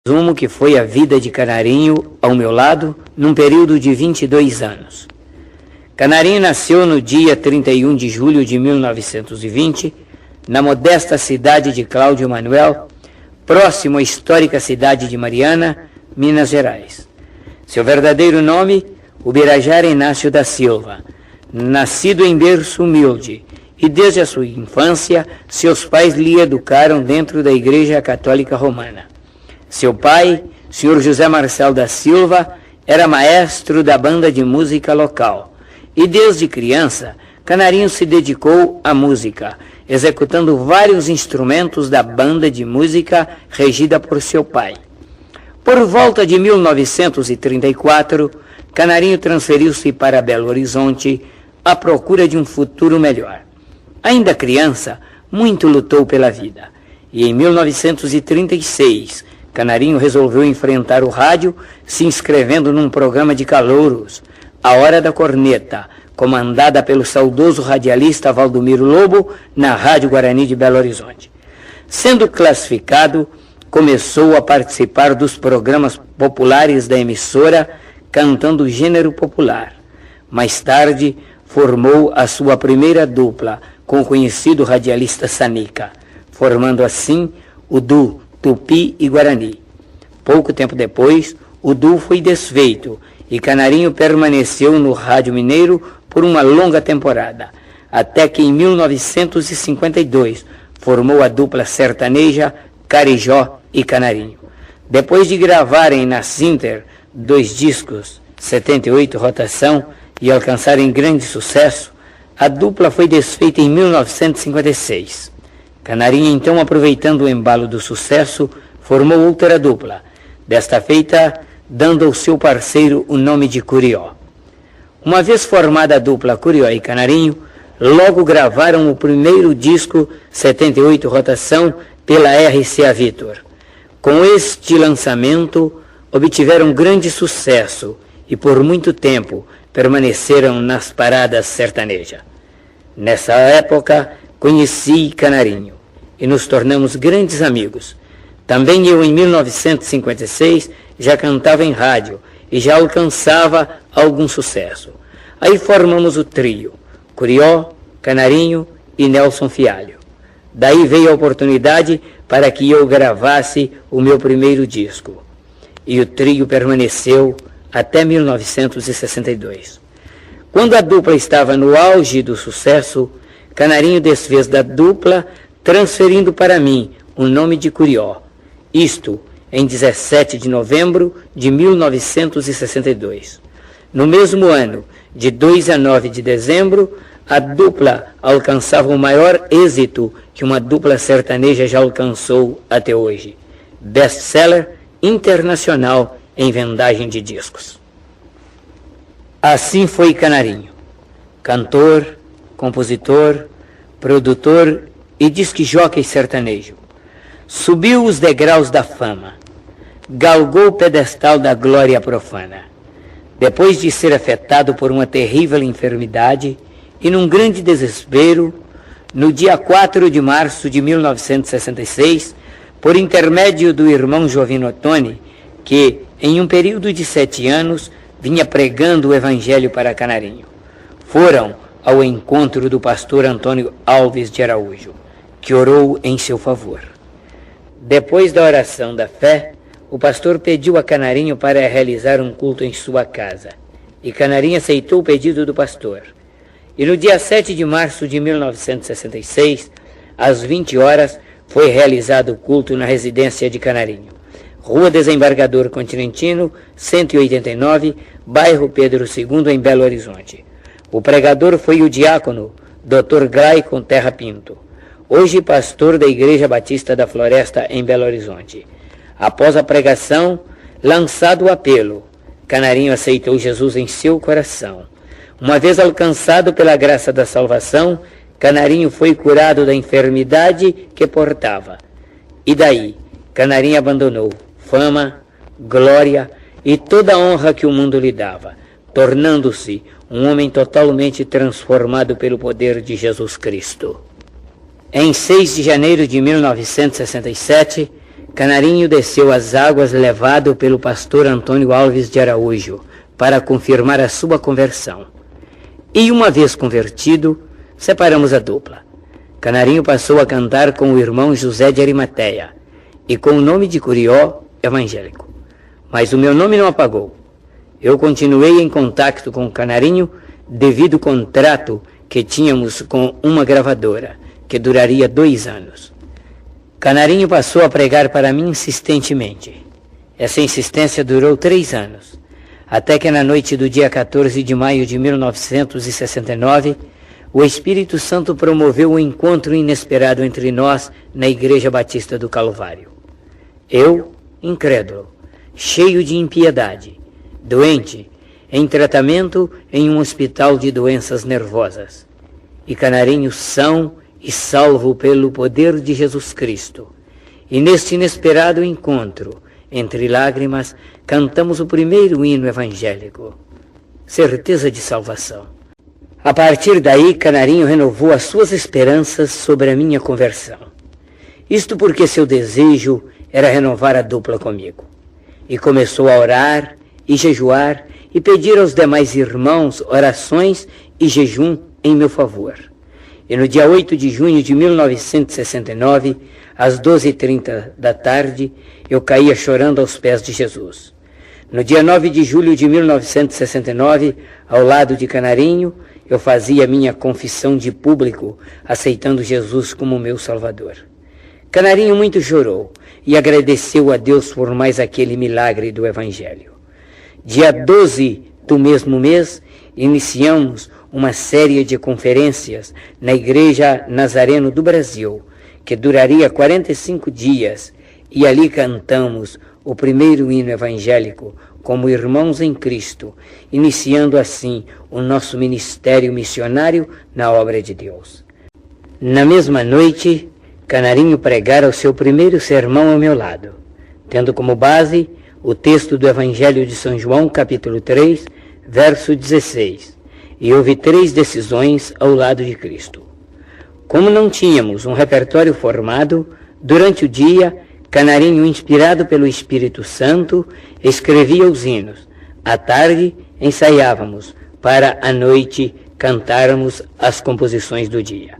Resumo que foi a vida de Canarinho ao meu lado num período de 22 anos. Canarinho nasceu no dia 31 de julho de 1920, na modesta cidade de Cláudio Manuel, próximo à histórica cidade de Mariana, Minas Gerais. Seu verdadeiro nome, Ubirajara Inácio da Silva, nascido em berço humilde, e desde a sua infância seus pais lhe educaram dentro da Igreja Católica Romana. Seu pai, Sr. José Marcel da Silva, era maestro da banda de música local. E desde criança, Canarinho se dedicou à música, executando vários instrumentos da banda de música regida por seu pai. Por volta de 1934, Canarinho transferiu-se para Belo Horizonte à procura de um futuro melhor. Ainda criança, muito lutou pela vida. E em 1936, Canarinho resolveu enfrentar o rádio, se inscrevendo num programa de calouros, A Hora da Corneta, comandada pelo saudoso radialista Valdomiro Lobo, na Rádio Guarani de Belo Horizonte. Sendo classificado, começou a participar dos programas populares da emissora, cantando gênero popular. Mais tarde, formou a sua primeira dupla com o conhecido radialista Sanica, formando assim o duo Tupi e Guarani. Pouco tempo depois, o duo foi desfeito e Canarinho permaneceu no Rádio Mineiro por uma longa temporada, até que em 1952 formou a dupla sertaneja Carijó e Canarinho. Depois de gravarem na Sinter 2 discos, 78 rotação, e alcançarem grande sucesso, a dupla foi desfeita em 1956. Canarinho, então, aproveitando o embalo do sucesso, formou outra dupla, desta feita dando ao seu parceiro o nome de Curió. Uma vez formada a dupla Curió e Canarinho, logo gravaram o primeiro disco 78 rotação pela RCA Victor. Com este lançamento, obtiveram grande sucesso e por muito tempo permaneceram nas paradas sertanejas. Nessa época, conheci Canarinho e nos tornamos grandes amigos. Também eu, em 1956, já cantava em rádio e já alcançava algum sucesso. Aí formamos o trio, Curió, Canarinho e Nelson Fialho. Daí veio a oportunidade para que eu gravasse o meu primeiro disco. E o trio permaneceu até 1962. Quando a dupla estava no auge do sucesso, Canarinho desfez da dupla, transferindo para mim o nome de Curió. Isto em 17 de novembro de 1962. No mesmo ano, de 2 a 9 de dezembro, a dupla alcançava o maior êxito que uma dupla sertaneja já alcançou até hoje. Best-seller internacional em vendagem de discos. Assim foi Canarinho, cantor, compositor, produtor e disc-jockey sertanejo. Subiu os degraus da fama, galgou o pedestal da glória profana. Depois de ser afetado por uma terrível enfermidade e num grande desespero, no dia 4 de março de 1966, por intermédio do irmão Jovino Ottoni, que, em um período de 7 anos, vinha pregando o evangelho para Canarinho, foram ao encontro do pastor Antônio Alves de Araújo, que orou em seu favor. Depois da oração da fé, o pastor pediu a Canarinho para realizar um culto em sua casa, e Canarinho aceitou o pedido do pastor. E no dia 7 de março de 1966, às 20 horas, foi realizado o culto na residência de Canarinho, Rua Desembargador Continentino, 189, bairro Pedro II, em Belo Horizonte. O pregador foi o diácono Dr. Glaicon Terra Pinto, hoje pastor da Igreja Batista da Floresta, em Belo Horizonte. Após a pregação, lançado o apelo, Canarinho aceitou Jesus em seu coração. Uma vez alcançado pela graça da salvação, Canarinho foi curado da enfermidade que portava. E daí, Canarinho abandonou fama, glória e toda a honra que o mundo lhe dava, tornando-se um homem totalmente transformado pelo poder de Jesus Cristo. Em 6 de janeiro de 1967, Canarinho desceu às águas levado pelo pastor Antônio Alves de Araújo para confirmar a sua conversão. E uma vez convertido, separamos a dupla. Canarinho passou a cantar com o irmão José de Arimateia e com o nome de Curió evangélico. Mas o meu nome não apagou. Eu continuei em contato com o Canarinho devido ao contrato que tínhamos com uma gravadora, que duraria 2 anos. Canarinho passou a pregar para mim insistentemente. Essa insistência durou 3 anos, até que na noite do dia 14 de maio de 1969, o Espírito Santo promoveu um encontro inesperado entre nós na Igreja Batista do Calvário. Eu, incrédulo, cheio de impiedade, doente, em tratamento em um hospital de doenças nervosas, e Canarinho são e salvo pelo poder de Jesus Cristo. E neste inesperado encontro, entre lágrimas, cantamos o primeiro hino evangélico, Certeza de Salvação. A partir daí, Canarinho renovou as suas esperanças sobre a minha conversão. Isto porque seu desejo era renovar a dupla comigo. E começou a orar e jejuar e pedir aos demais irmãos orações e jejum em meu favor. E no dia 8 de junho de 1969, às 12h30 da tarde, eu caía chorando aos pés de Jesus. No dia 9 de julho de 1969, ao lado de Canarinho, eu fazia minha confissão de público, aceitando Jesus como meu Salvador. Canarinho muito chorou e agradeceu a Deus por mais aquele milagre do Evangelho. Dia 12 do mesmo mês, iniciamos uma série de conferências na Igreja Nazareno do Brasil, que duraria 45 dias, e ali cantamos o primeiro hino evangélico como irmãos em Cristo, iniciando assim o nosso ministério missionário na obra de Deus. Na mesma noite, Canarinho pregara o seu primeiro sermão ao meu lado, tendo como base o texto do Evangelho de São João, capítulo 3, verso 16. E houve 3 decisões ao lado de Cristo. Como não tínhamos um repertório formado, durante o dia, Canarinho, inspirado pelo Espírito Santo, escrevia os hinos. À tarde, ensaiávamos, para à noite cantarmos as composições do dia.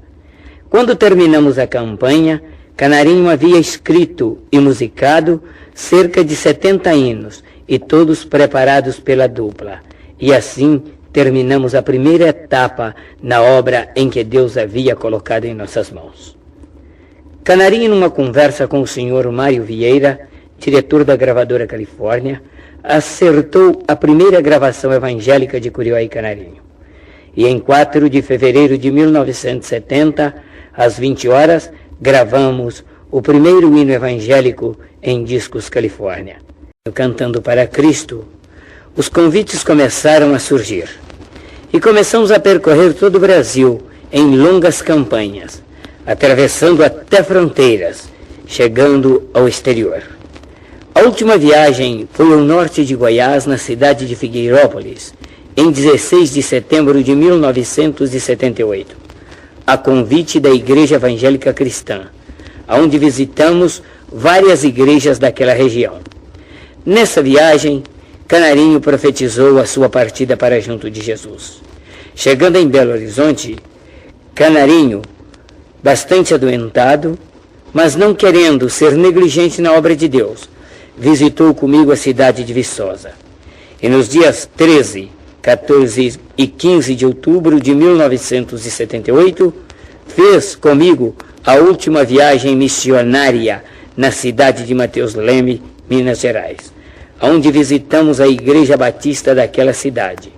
Quando terminamos a campanha, Canarinho havia escrito e musicado cerca de 70 hinos, e todos preparados pela dupla. E assim, terminamos a primeira etapa na obra em que Deus havia colocado em nossas mãos. Canarinho, numa conversa com o senhor Mário Vieira, diretor da gravadora Califórnia, acertou a primeira gravação evangélica de Curió e Canarinho. E em 4 de fevereiro de 1970, às 20 horas, gravamos o primeiro hino evangélico em Discos Califórnia. Cantando para Cristo, os convites começaram a surgir. E começamos a percorrer todo o Brasil em longas campanhas, atravessando até fronteiras, chegando ao exterior. A última viagem foi ao norte de Goiás, na cidade de Figueirópolis, em 16 de setembro de 1978, a convite da Igreja Evangélica Cristã, onde visitamos várias igrejas daquela região. Nessa viagem, Canarinho profetizou a sua partida para junto de Jesus. Chegando em Belo Horizonte, Canarinho, bastante adoentado, mas não querendo ser negligente na obra de Deus, visitou comigo a cidade de Viçosa. E nos dias 13, 14 e 15 de outubro de 1978, fez comigo a última viagem missionária na cidade de Mateus Leme, Minas Gerais, onde visitamos a Igreja Batista daquela cidade.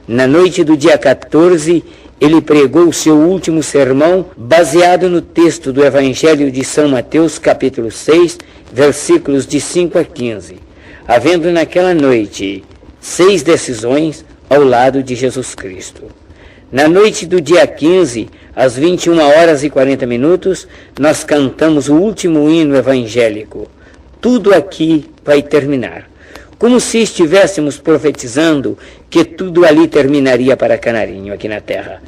Na noite do dia 14, ele pregou o seu último sermão baseado no texto do Evangelho de São Mateus, capítulo 6, versículos de 5 a 15, havendo naquela noite 6 decisões ao lado de Jesus Cristo. Na noite do dia 15, às 21h40, nós cantamos o último hino evangélico. Tudo aqui vai terminar. Como se estivéssemos profetizando que tudo ali terminaria para Canarinho, aqui na terra.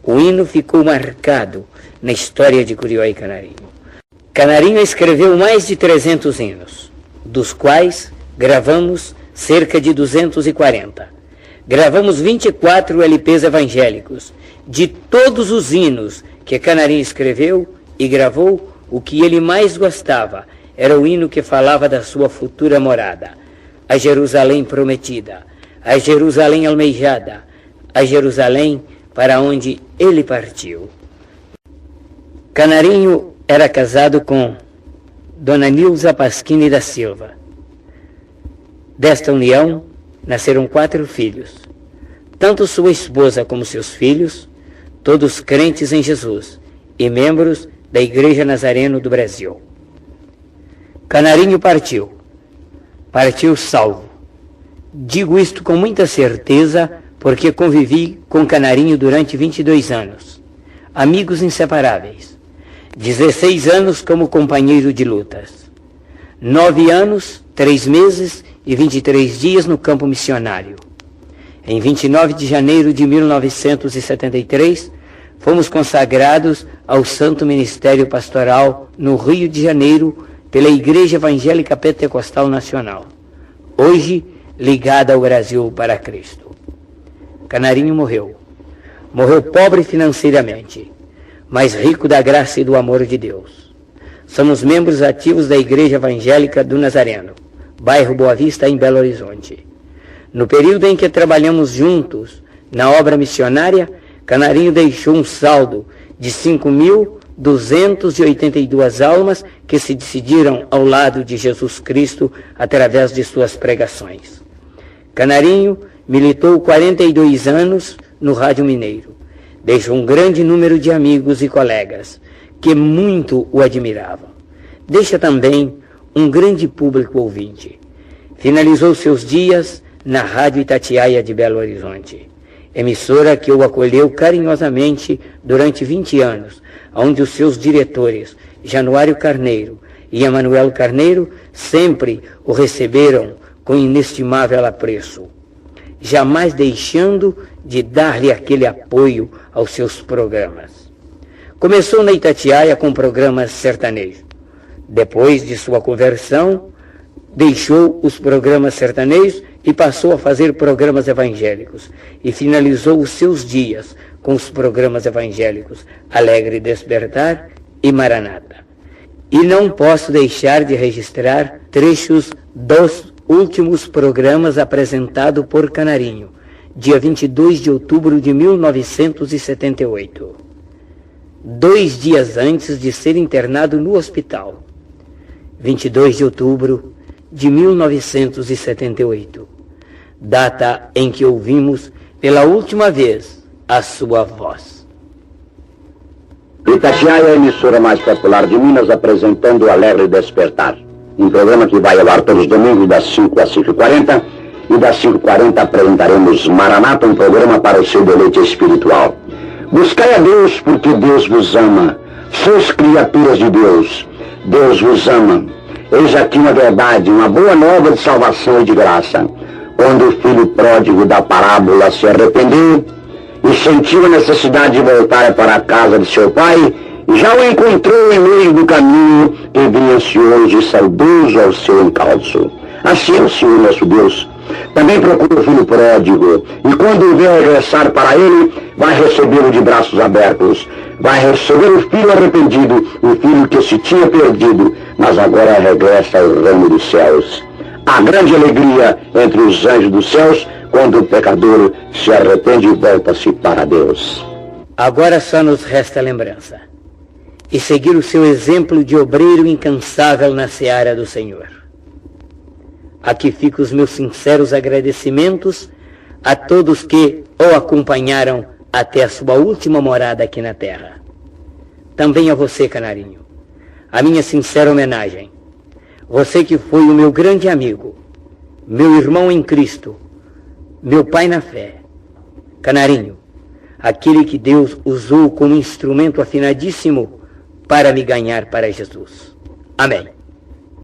O hino ficou marcado na história de Curió e Canarinho. Canarinho escreveu mais de 300 hinos, dos quais gravamos cerca de 240. Gravamos 24 LPs evangélicos. De todos os hinos que Canarinho escreveu e gravou, o que ele mais gostava era o hino que falava da sua futura morada, a Jerusalém prometida, a Jerusalém almejada, a Jerusalém para onde ele partiu. Canarinho era casado com Dona Nilza Pasquini da Silva. Desta união nasceram 4 filhos. Tanto sua esposa como seus filhos, todos crentes em Jesus e membros da Igreja Nazareno do Brasil. Canarinho partiu salvo. Digo isto com muita certeza porque convivi com Canarinho durante 22 anos, amigos inseparáveis, 16 anos como companheiro de lutas, 9 anos, 3 meses e 23 dias no campo missionário. Em 29 de janeiro de 1973, fomos consagrados ao Santo Ministério Pastoral no Rio de Janeiro pela Igreja Evangélica Pentecostal Nacional, hoje ligada ao Brasil para Cristo. Canarinho morreu pobre financeiramente, mas rico da graça e do amor de Deus. Somos membros ativos da Igreja Evangélica do Nazareno, bairro Boa Vista, em Belo Horizonte. No período em que trabalhamos juntos na obra missionária, Canarinho deixou um saldo de 5.282 almas que se decidiram ao lado de Jesus Cristo através de suas pregações. Canarinho militou 42 anos no Rádio Mineiro. Deixou um grande número de amigos e colegas que muito o admiravam. Deixa também um grande público ouvinte. Finalizou seus dias na Rádio Itatiaia de Belo Horizonte, emissora que o acolheu carinhosamente durante 20 anos, onde os seus diretores, Januário Carneiro e Emanuel Carneiro, sempre o receberam com inestimável apreço, jamais deixando de dar-lhe aquele apoio aos seus programas. Começou na Itatiaia com programas sertanejos. Depois de sua conversão, deixou os programas sertanejos e passou a fazer programas evangélicos, e finalizou os seus dias com os programas evangélicos Alegre Despertar e Maranata. E não posso deixar de registrar trechos dos últimos programas apresentados por Canarinho, dia 22 de outubro de 1978, 2 dias antes de ser internado no hospital. 22 de outubro de 1978, data em que ouvimos pela última vez a sua voz. Itatiaia é a emissora mais popular de Minas, apresentando o Alegre Despertar, um programa que vai ao ar todos os domingos das 5 às 5h40, e das 5h40 apresentaremos Maranata, um programa para o seu deleite espiritual. Buscai a Deus porque Deus vos ama. Sois criaturas de Deus. Deus vos ama. Eis aqui uma verdade, uma boa nova de salvação e de graça. Quando o filho pródigo da parábola se arrependeu e sentiu a necessidade de voltar para a casa de seu pai, já o encontrou em meio do caminho e vinha ansioso e saudoso ao seu encalço. Assim é o Senhor nosso Deus. Também procura o filho pródigo, e quando o vê regressar para ele, vai recebê-lo de braços abertos. Vai receber o filho arrependido, o filho que se tinha perdido, mas agora regressa ao reino dos céus. Há grande alegria entre os anjos dos céus quando o pecador se arrepende e volta-se para Deus. Agora só nos resta a lembrança e seguir o seu exemplo de obreiro incansável na seara do Senhor. Aqui ficam os meus sinceros agradecimentos a todos que o acompanharam até a sua última morada aqui na terra. Também a você, Canarinho, a minha sincera homenagem. Você que foi o meu grande amigo, meu irmão em Cristo, meu pai na fé. Canarinho, aquele que Deus usou como instrumento afinadíssimo para me ganhar para Jesus. Amém.